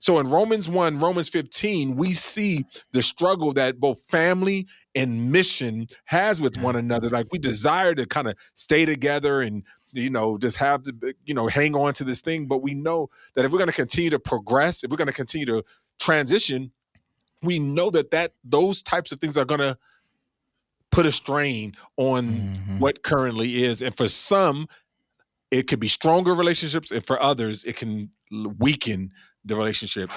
So in Romans 1, Romans 15, we see the struggle that both family and mission has with one another. Like we desire to kind of stay together and just have to hang on to this thing, but we know that if we're going to continue to progress, if we're going to continue to transition, we know that those types of things are going to put a strain on what currently is. And for some, it could be stronger relationships, and for others, it can weaken the relationship.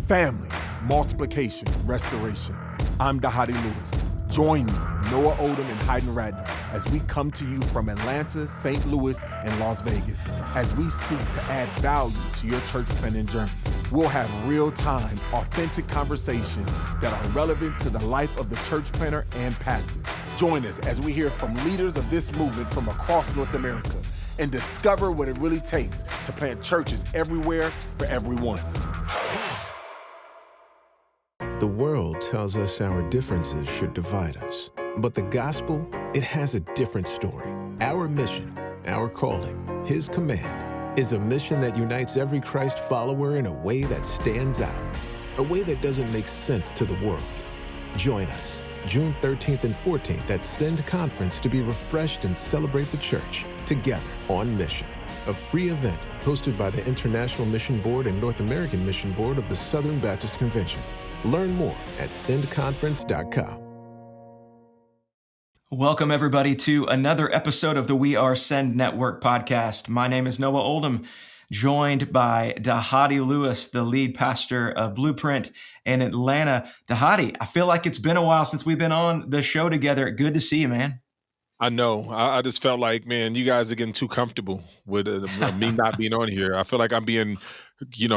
Family, multiplication, restoration. I'm Dhati Lewis. Join me, Noah Oldham and Hayden Radner, as we come to you from Atlanta, St. Louis, and Las Vegas, as we seek to add value to your church planting journey. We'll have real-time, authentic conversations that are relevant to the life of the church planter and pastor. Join us as we hear from leaders of this movement from across North America and discover what it really takes to plant churches everywhere for everyone. The world tells us our differences should divide us. But the gospel, it has a different story. Our mission, our calling, His command, is a mission that unites every Christ follower in a way that stands out, a way that doesn't make sense to the world. Join us June 13th and 14th at Send Conference to be refreshed and celebrate the church together on mission. A free event hosted by the International Mission Board and North American Mission Board of the Southern Baptist Convention. Learn more at sendconference.com. Welcome, everybody, to another episode of the We Are Send Network podcast. My name is Noah Oldham, joined by Dhati Lewis, the lead pastor of Blueprint in Atlanta. Dhati, I feel like it's been a while since we've been on the show together. Good to see you, man. I know. I just felt like, man, you guys are getting too comfortable with me not being on here. I feel like I'm being,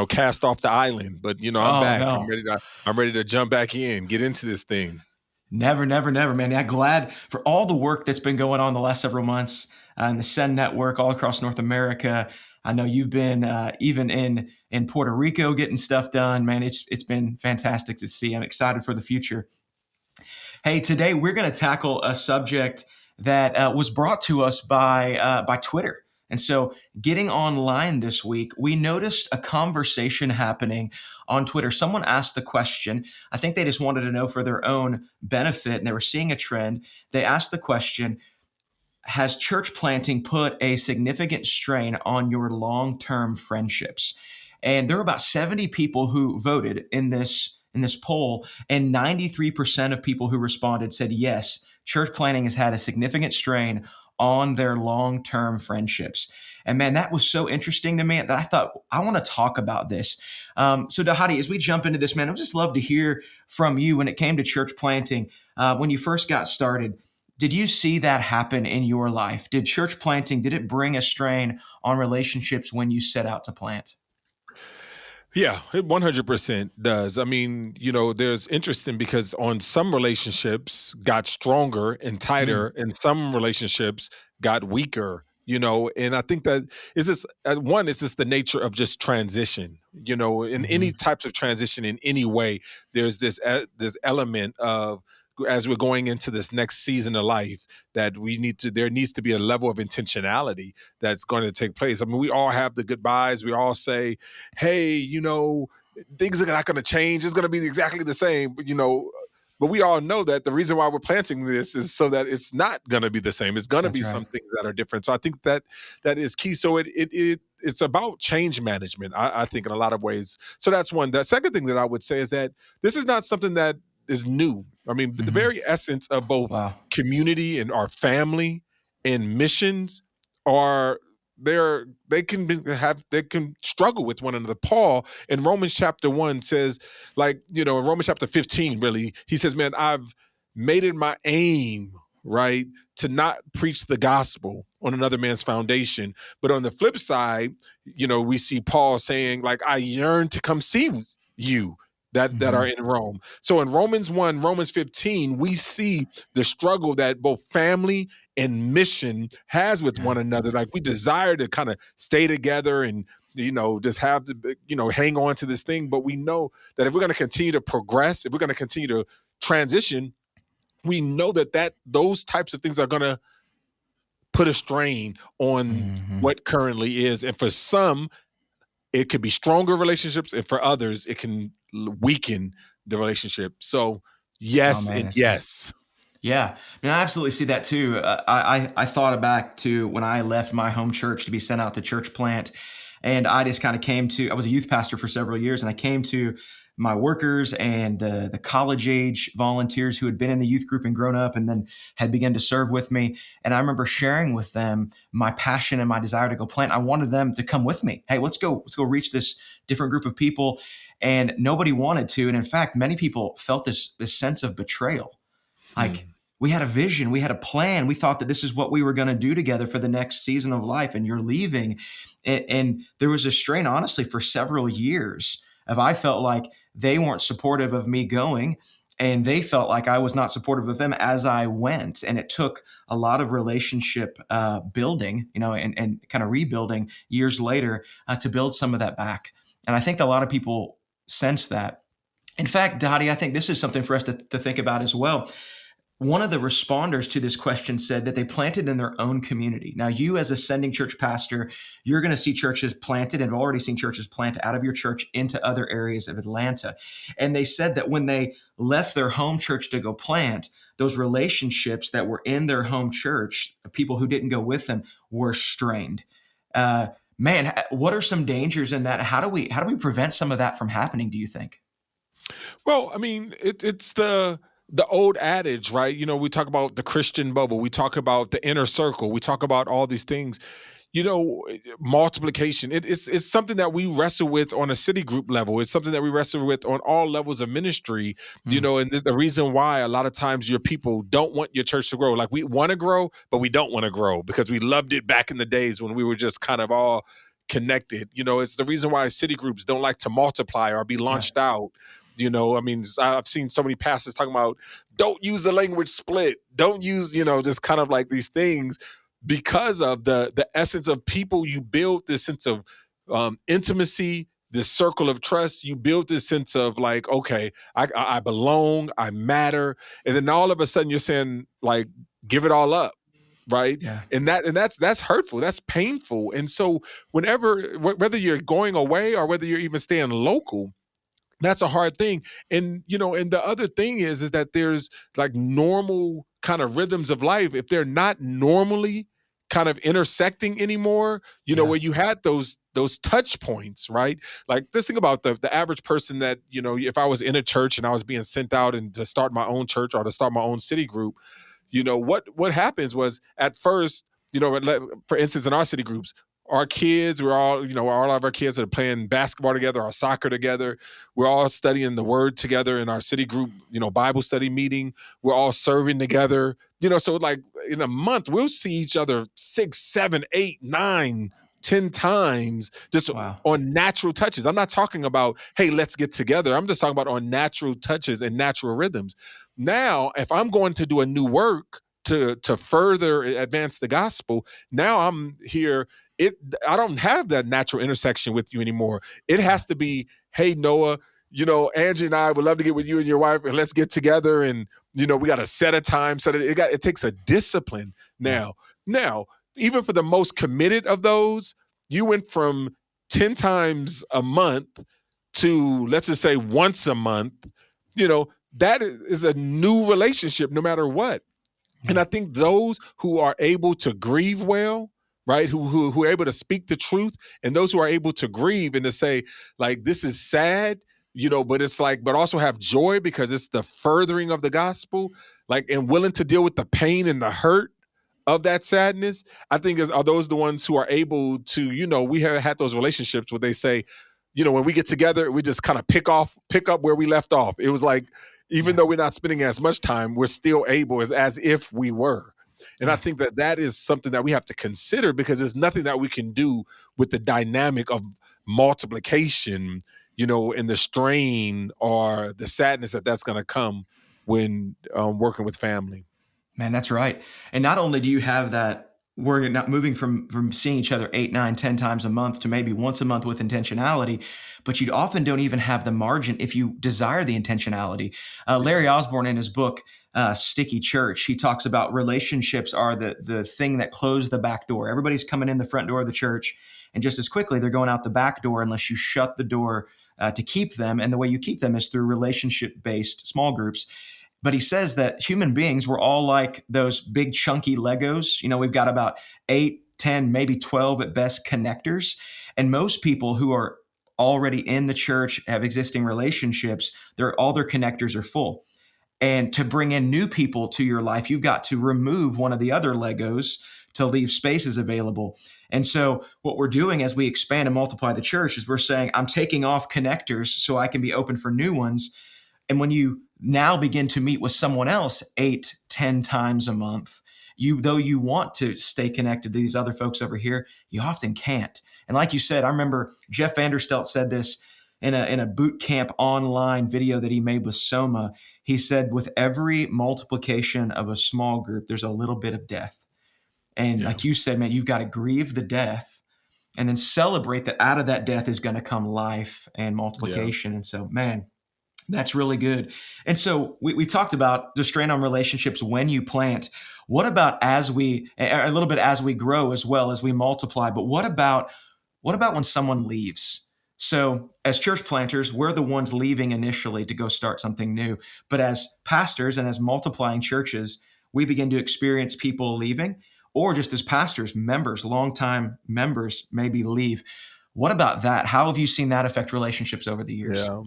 cast off the island. But I'm back. No. I'm ready to jump back in, get into this thing. Never, man. I'm glad for all the work that's been going on the last several months in the Send Network all across North America. I know you've been even in Puerto Rico getting stuff done. Man, it's been fantastic to see. I'm excited for the future. Hey, today we're going to tackle a subject that was brought to us by Twitter. And so getting online this week, we noticed a conversation happening on Twitter. Someone asked the question, I think they just wanted to know for their own benefit, and they were seeing a trend. They asked the question, has church planting put a significant strain on your long-term friendships? And there were about 70 people who voted in this poll, and 93% of people who responded said yes, church planting has had a significant strain on their long-term friendships. And man, that was so interesting to me that I thought, I want to talk about this. So Dhati, as we jump into this, man, I'd just love to hear from you when it came to church planting. When you first got started, did you see that happen in your life? Did church planting, did it bring a strain on relationships when you set out to plant? Yeah, it 100% does. I mean, there's interesting because on some relationships got stronger and tighter, and some relationships got weaker, and I think that is this one, it's just the nature of just transition, in any types of transition in any way, there's this element of, as we're going into this next season of life, that there needs to be a level of intentionality that's going to take place. I mean, we all have the goodbyes. We all say, hey, things are not going to change. It's going to be exactly the same, but we all know that the reason why we're planting this is so that it's not going to be the same. It's going to be right. Some things that are different. So I think that is key. So it's about change management, I think, in a lot of ways. So that's one. The second thing that I would say is that this is not something that is new. I mean, the very essence of both community and our family and missions are they can struggle with one another. Paul in Romans chapter 1 says, in Romans chapter 15, really, he says, man, I've made it my aim, right, to not preach the gospel on another man's foundation. But on the flip side, we see Paul saying, I yearn to come see you that are in Rome. So in Romans 1, Romans 15, we see the struggle that both family and mission has with one another. Like we desire to kind of stay together and, just have to, hang on to this thing. But we know that if we're going to continue to progress, if we're going to continue to transition, we know that those types of things are going to put a strain on what currently is. And for some, it could be stronger relationships, and for others, it can weaken the relationship. So Oh yes man, and that's good. yes. Yeah, and I absolutely see that too. I thought back to when I left my home church to be sent out to church plant, and I just kind of came to. I was a youth pastor for several years, and I came to my workers and the college age volunteers who had been in the youth group and grown up, and then had begun to serve with me. And I remember sharing with them my passion and my desire to go plant. I wanted them to come with me. Hey, let's go reach this different group of people, and nobody wanted to. And in fact, many people felt this sense of betrayal. Like, Hmm. we had a vision, we had a plan. We thought that this is what we were going to do together for the next season of life, and you're leaving. And there was a strain, honestly, for several years of I felt like they weren't supportive of me going, and they felt like I was not supportive of them as I went. And it took a lot of relationship building, and kind of rebuilding years later to build some of that back. And I think a lot of people sense that. In fact, Dottie, I think this is something for us to think about as well. One of the responders to this question said that they planted in their own community. Now, you as a sending church pastor, you're going to see churches planted and have already seen churches plant out of your church into other areas of Atlanta. And they said that when they left their home church to go plant, those relationships that were in their home church, people who didn't go with them, were strained. Uh, Man, what are some dangers in that? How do we prevent some of that from happening, do you think? Well, I mean, it's the old adage, right? We talk about the Christian bubble, we talk about the inner circle, we talk about all these things. Multiplication. It's something that we wrestle with on a city group level. It's something that we wrestle with on all levels of ministry. Mm, And this, the reason why a lot of times your people don't want your church to grow. Like, we want to grow, but we don't want to grow because we loved it back in the days when we were just kind of all connected. It's the reason why city groups don't like to multiply or be yeah, launched out. I mean, I've seen so many pastors talking about don't use the language split, don't use, just kind of like these things because of the essence of people. You build this sense of intimacy, this circle of trust. You build this sense of like, okay, I belong, I matter, and then all of a sudden you're saying like, give it all up, right? yeah, And that's hurtful, that's painful. And so whenever whether you're going away or whether you're even staying local, that's a hard thing. And the other thing is that there's like normal kind of rhythms of life. If they're not normally kind of intersecting anymore, yeah, where you had those touch points, right? Like, this thing about the average person that, if I was in a church and I was being sent out and to start my own church or to start my own city group, what happens was at first, for instance, in our city groups, our kids, we're all, all of our kids are playing basketball together or soccer together. We're all studying the word together in our city group, Bible study meeting. We're all serving together, so like in a month, we'll see each other 6, 7, 8, 9, 10 times just wow, on natural touches. I'm not talking about, hey, let's get together. I'm just talking about on natural touches and natural rhythms. Now, if I'm going to do a new work to further advance the gospel, now I'm here. I don't have that natural intersection with you anymore. It yeah, has to be, hey, Noah, Angie and I would love to get with you and your wife and let's get together. And, we got to set a time, it takes a discipline yeah, now. Now, even for the most committed of those, you went from 10 times a month to, let's just say, once a month. That is a new relationship no matter what. And yeah, I think those who are able to grieve well, right, who are able to speak the truth, and those who are able to grieve and to say, like, this is sad, but it's like, but also have joy because it's the furthering of the gospel, like, and willing to deal with the pain and the hurt of that sadness. I think are those the ones who are able to, we have had those relationships where they say, when we get together, we just kind of pick up where we left off. It was like, even yeah, though we're not spending as much time, we're still able as if we were. And I yeah. think that is something that we have to consider because there's nothing that we can do with the dynamic of multiplication, and the strain or the sadness that's going to come when working with family. Man, that's right. And not only do you have that, we're not moving from seeing each other 8, 9, 10 times a month to maybe once a month with intentionality, but you often don't even have the margin if you desire the intentionality. Larry Osborne, in his book Sticky Church, he talks about relationships are the thing that close the back door. Everybody's coming in the front door of the church, And just as quickly, they're going out the back door unless you shut the door to keep them. And the way you keep them is through relationship-based small groups. But he says that human beings, we're all like those big chunky Legos. We've got about 8, 10, maybe 12 at best connectors. And most people who are already in the church, have existing relationships, all their connectors are full. And to bring in new people to your life, you've got to remove one of the other Legos to leave spaces available. And so what we're doing as we expand and multiply the church is we're saying, I'm taking off connectors so I can be open for new ones. And when you now begin to meet with someone else 8, 10 times a month, though you want to stay connected to these other folks over here, you often can't. And like you said, I remember Jeff Vanderstelt said this in a boot camp online video that he made with Soma. He said, with every multiplication of a small group, there's a little bit of death. And like you said, man, you've got to grieve the death and then celebrate that out of that death is going to come life and multiplication. And so, man, that's really good. And so we talked about the strain on relationships when you plant. What about a little bit as we grow as well, as we multiply, but what about when someone leaves? So as church planters, we're the ones leaving initially to go start something new. But as pastors and as multiplying churches, we begin to experience people leaving, or just as pastors, longtime members maybe leave. What about that? How have you seen that affect relationships over the years? Yeah.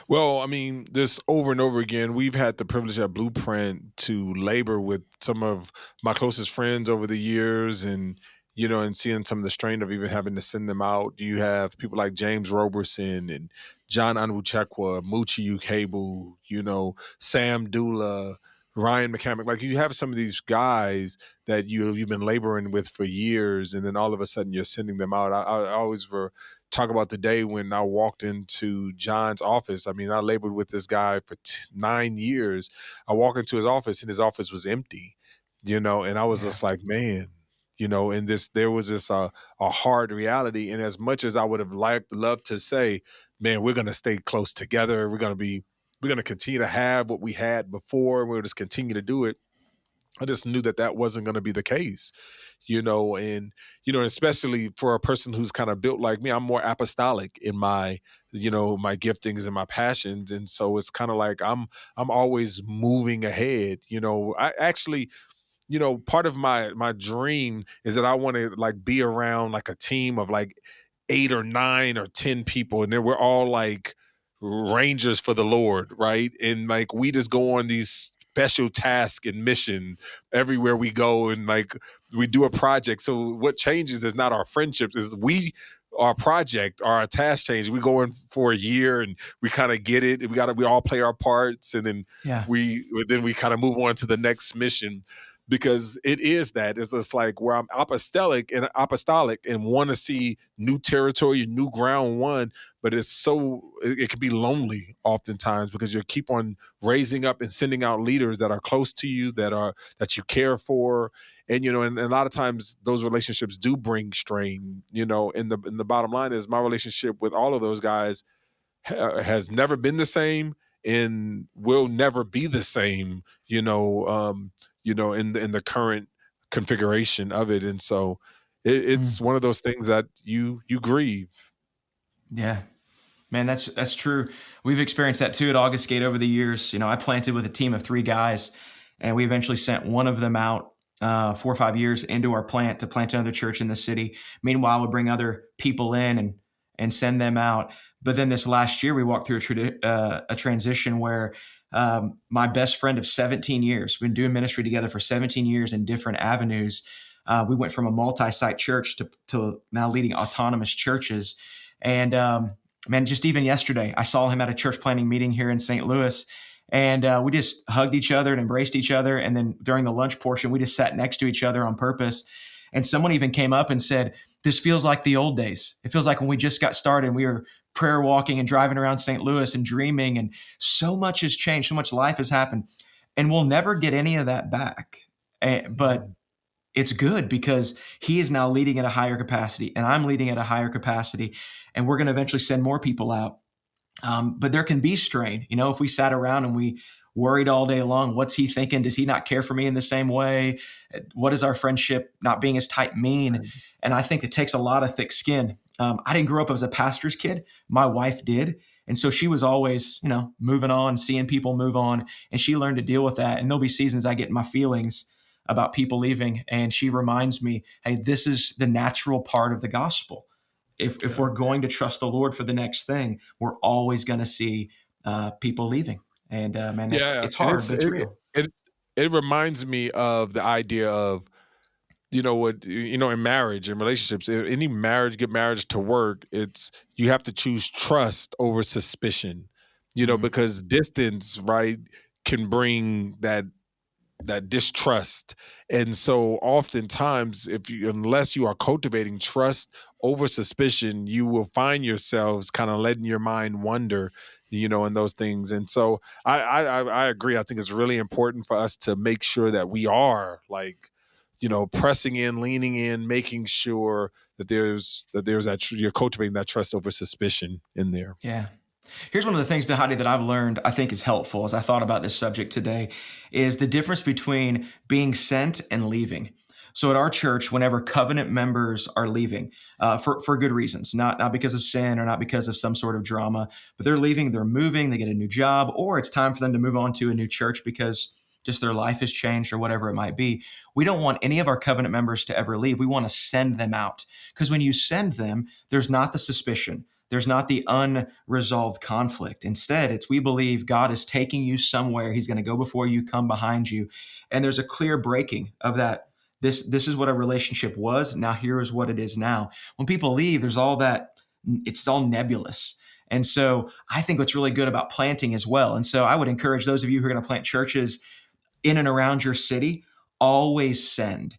Well, I mean, this over and over again, we've had the privilege at Blueprint to labor with some of my closest friends over the years, and and seeing some of the strain of even having to send them out. You have people like James Roberson and John Anwuchekwa, Muchi Ukebu, Sam Dula, Ryan McCamick. Like, you have some of these guys that you've been laboring with for years, and then all of a sudden you're sending them out. I always talk about the day when I walked into John's office. I mean, I labored with this guy for 9 years. I walked into his office and his office was empty, and I was just like, man, and there was this a hard reality. And as much as I would have loved to say, man, we're going to stay close together, we're going to continue to have what we had before, and we'll just continue to do it, I just knew that wasn't going to be the case, and especially for a person who's kind of built like me. I'm more apostolic in my my giftings and my passions, and so it's kind of like I'm always moving ahead. I actually, part of my dream is that I want to like be around like a team of like 8 or 9 or 10 people, and then we're all like rangers for the Lord, right? And like we just go on these special tasks and mission everywhere we go, and like we do a project. So what changes is not our friendships, is our project, our task change. We go in for a year and we kind of get it. We all play our parts, and then we kind of move on to the next mission. Because it's just like where I'm apostolic and want to see new territory, new ground won, but it can be lonely oftentimes because you keep on raising up and sending out leaders that are close to you, that you care for. And, and a lot of times those relationships do bring strain, and the bottom line is my relationship with all of those guys has never been the same and will never be the same, in the current configuration of it. And so it's one of those things that you grieve. Yeah, man, that's true. We've experienced that too at August Gate over the years. I planted with a team of 3 guys, and we eventually sent one of them out 4 or 5 years into our plant to plant another church in the city. Meanwhile, we'll bring other people in and send them out. But then this last year, we walked through a transition where my best friend of 17 years, we've been doing ministry together for 17 years in different avenues. We went from a multi-site church to now leading autonomous churches. And man, just even yesterday, I saw him at a church planning meeting here in St. Louis, and we just hugged each other and embraced each other. And then during the lunch portion, we just sat next to each other on purpose. And someone even came up and said, this feels like the old days. It feels like when we just got started and we were prayer walking and driving around St. Louis and dreaming, and so much has changed, so much life has happened, and we'll never get any of that back. But it's good because he is now leading at a higher capacity and I'm leading at a higher capacity, and we're going to eventually send more people out. But there can be strain, if we sat around and we worried all day long. What's he thinking? Does he not care for me in the same way? What does our friendship not being as tight mean? And I think it takes a lot of thick skin. I didn't grow up as a pastor's kid. My wife did. And so she was always, moving on, seeing people move on, and she learned to deal with that. And there'll be seasons I get in my feelings about people leaving, and she reminds me, hey, this is the natural part of the gospel. If we're going to trust the Lord for the next thing, we're always going to see people leaving. And man, Yeah, it's and hard, but it's real. it reminds me of the idea of, in marriage and relationships, any marriage, get marriage to work, it's you have to choose trust over suspicion, Mhm. because distance, right, can bring that distrust. And so oftentimes, unless you are cultivating trust over suspicion, you will find yourselves kind of letting your mind wander, and those things. And so I agree. I think it's really important for us to make sure that we are like, pressing in, leaning in, making sure that there's you're cultivating that trust over suspicion in there. Yeah. Here's one of the things, Dahadi, that I've learned I think is helpful as I thought about this subject today is the difference between being sent and leaving. So at our church, whenever covenant members are leaving for good reasons, not because of sin or not because of some sort of drama, but they're leaving, they're moving, they get a new job, or it's time for them to move on to a new church because just their life has changed or whatever it might be. We don't want any of our covenant members to ever leave. We want to send them out because when you send them, there's not the suspicion. There's not the unresolved conflict. Instead, it's we believe God is taking you somewhere. He's going to go before you, come behind you. And there's a clear breaking of that. This is what a relationship was. Now here is what it is now. When people leave, there's all that, it's all nebulous. And so I think what's really good about planting as well. And so I would encourage those of you who are going to plant churches in and around your city, always send.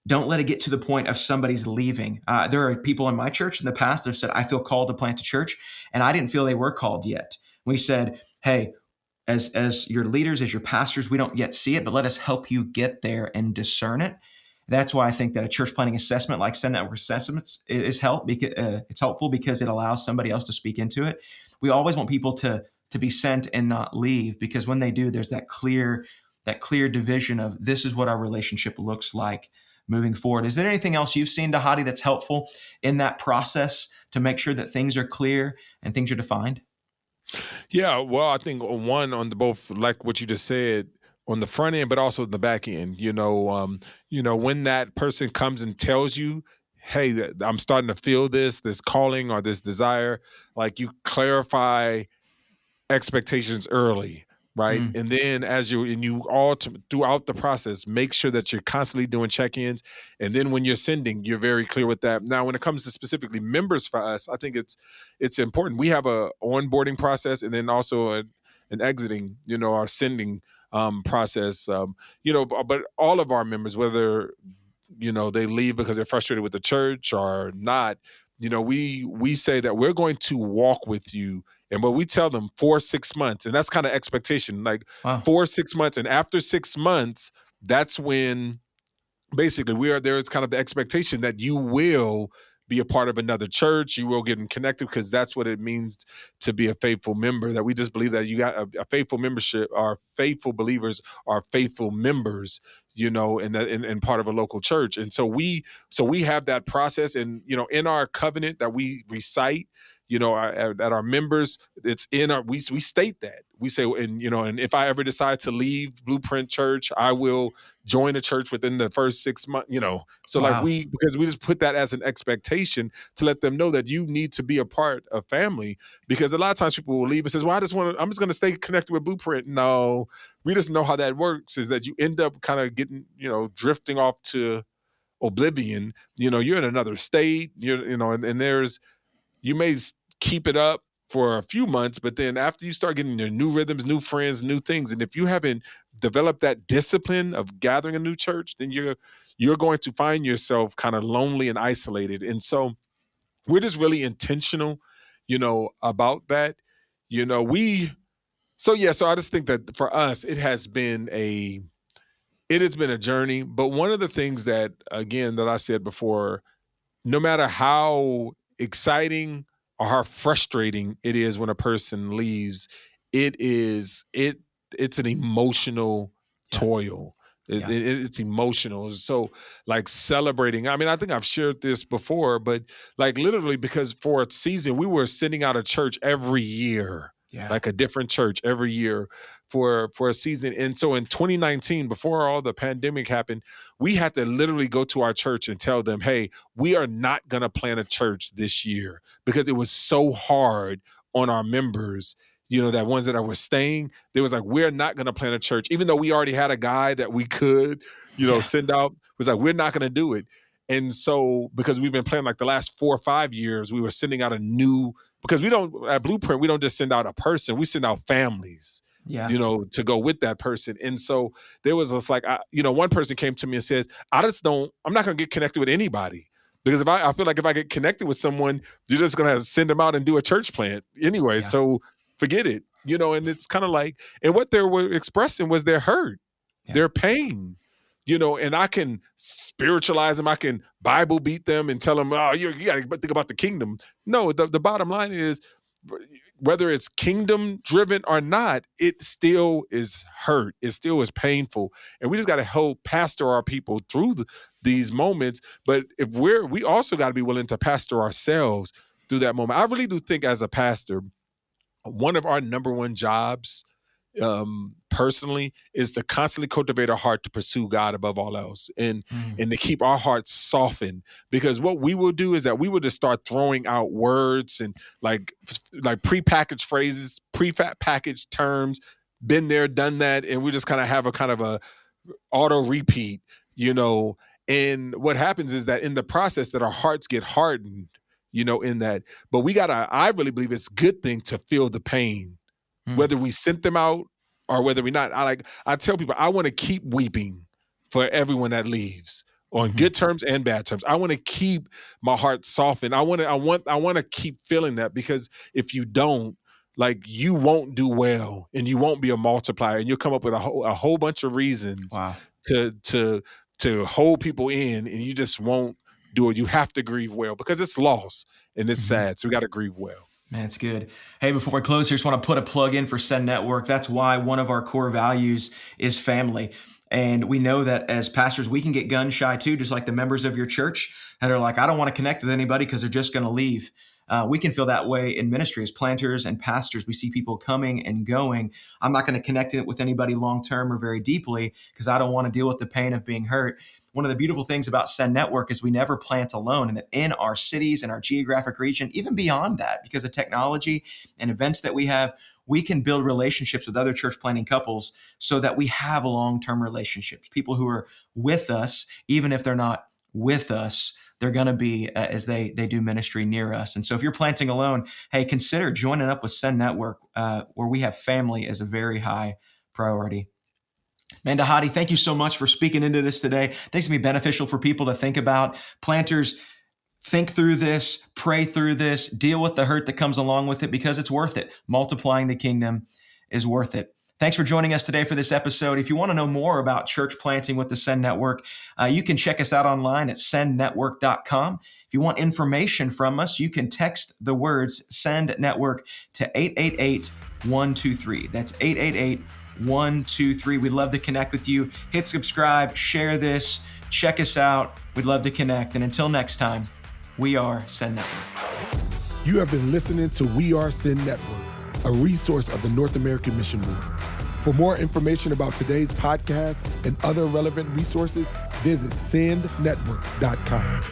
Don't let it get to the point of somebody's leaving. There are people in my church in the past that have said, I feel called to plant a church, and I didn't feel they were called yet. We said, hey, as your leaders, as your pastors, we don't yet see it, but let us help you get there and discern it. That's why I think that a church planting assessment like Send Network Assessments is it's helpful because it allows somebody else to speak into it. We always want people to be sent and not leave, because when they do, there's that clear division of this is what our relationship looks like moving forward. Is there anything else you've seen, Dahadi, that's helpful in that process to make sure that things are clear and things are defined? Yeah, well, I think one on the both, like what you just said, on the front end, but also the back end. When that person comes and tells you, "Hey, I'm starting to feel this calling or this desire," like you clarify expectations early, right? Mm, And then throughout the process, make sure that you're constantly doing check-ins. And then when you're sending, you're very clear with that. Now, when it comes to specifically members for us, I think it's important. We have a onboarding process and then also an exiting, our sending process. But all of our members, whether they leave because they're frustrated with the church or not, we say that we're going to walk with you. And what we tell them, 4 6 months, and that's kind of expectation, like wow. 4 6 months. And after 6 months, that's when basically there's kind of the expectation that you will be a part of another church, you will get connected, because that's what it means to be a faithful member. That we just believe that you got a faithful membership, our faithful believers are faithful members, in that in part of a local church. And so we have that process. And in our covenant that we recite, at our members, it's in our we state that. We say, and if I ever decide to leave Blueprint Church, I will join a church within the first 6 months. So like Wow. because we just put that as an expectation to let them know that you need to be a part of family. Because a lot of times people will leave and says, well, I'm just going to stay connected with Blueprint. No, we just know how that works, is that you end up kind of getting, drifting off to oblivion. You're in another state, and there's, you may keep it up for a few months, but then after you start getting your new rhythms, new friends, new things, and if you haven't developed that discipline of gathering a new church, then you're going to find yourself kind of lonely and isolated. And so we're just really intentional, about that. We so yeah, so I just think that for us, it has been a journey. But one of the things that, again, that I said before, no matter how exciting or how frustrating it is when a person leaves, it it's an emotional Yeah. toil. Yeah. It's emotional. So like celebrating. I mean, I think I've shared this before, but like literally because for a season we were sending out a church every year, Yeah. like a different church every year for a season. And so in 2019, before all the pandemic happened, we had to literally go to our church and tell them, hey, we are not going to plant a church this year because it was so hard on our members, that ones that were staying. They was like, we're not going to plant a church, even though we already had a guy that we could, Yeah. send out. It was like, we're not going to do it. And so, because we've been planning like the last 4 or 5 years, we were sending out because at Blueprint, we don't just send out a person, we send out families, Yeah. to go with that person. And so there was this like, one person came to me and says, I'm not going to get connected with anybody. Because if I feel like if I get connected with someone, you're just going to send them out and do a church plant anyway. Yeah. So forget it, and it's kind of like, and what they were expressing was their hurt, Yeah. their pain, and I can spiritualize them. I can Bible beat them and tell them, oh, you got to think about the kingdom. No, the bottom line is, whether it's kingdom driven or not, it still is hurt. It still is painful. And we just got to help pastor our people through these moments. But if we also got to be willing to pastor ourselves through that moment. I really do think as a pastor, one of our number one jobs personally is to constantly cultivate our heart to pursue God above all else and to keep our hearts softened, because what we will do is that we will just start throwing out words and like prepackaged phrases, prepackaged terms, been there, done that, and we just kind of have a auto repeat, and what happens is that in the process that our hearts get hardened, in that, but I really believe it's a good thing to feel the pain, whether we sent them out or whether we not. I tell people, I want to keep weeping for everyone that leaves on good terms and bad terms. I want to keep my heart softened. I want to keep feeling that, because if you don't, like, you won't do well and you won't be a multiplier, and you'll come up with a whole bunch of reasons to hold people in, and you just won't do it. You have to grieve well, because it's loss and it's sad. So we got to grieve well. Man, it's good. Hey, before we close here, just want to put a plug in for Send Network. That's why one of our core values is family. And we know that as pastors, we can get gun shy too, just like the members of your church that are like, I don't want to connect with anybody because they're just going to leave. We can feel that way in ministry as planters and pastors. We see people coming and going. I'm not going to connect with anybody long-term or very deeply because I don't want to deal with the pain of being hurt. One of the beautiful things about Send Network is we never plant alone, and that in our cities and our geographic region, even beyond that, because of technology and events that we have, we can build relationships with other church planting couples so that we have long-term relationships. People who are with us, even if they're not with us, they're going to be as they do ministry near us. And so if you're planting alone, hey, consider joining up with Send Network, where we have family as a very high priority. Man, Dhati, thank you so much for speaking into this today. I think it's going to be beneficial for people to think about. Planters, think through this, pray through this, deal with the hurt that comes along with it, because it's worth it. Multiplying the kingdom is worth it. Thanks for joining us today for this episode. If you want to know more about church planting with the Send Network, you can check us out online at sendnetwork.com. If you want information from us, you can text the words Send Network to 888-123. That's 888-123. We'd love to connect with you. Hit subscribe, share this, check us out. We'd love to connect. And until next time, we are Send Network. You have been listening to We Are Send Network, a resource of the North American Mission Board. For more information about today's podcast and other relevant resources, visit sendnetwork.com.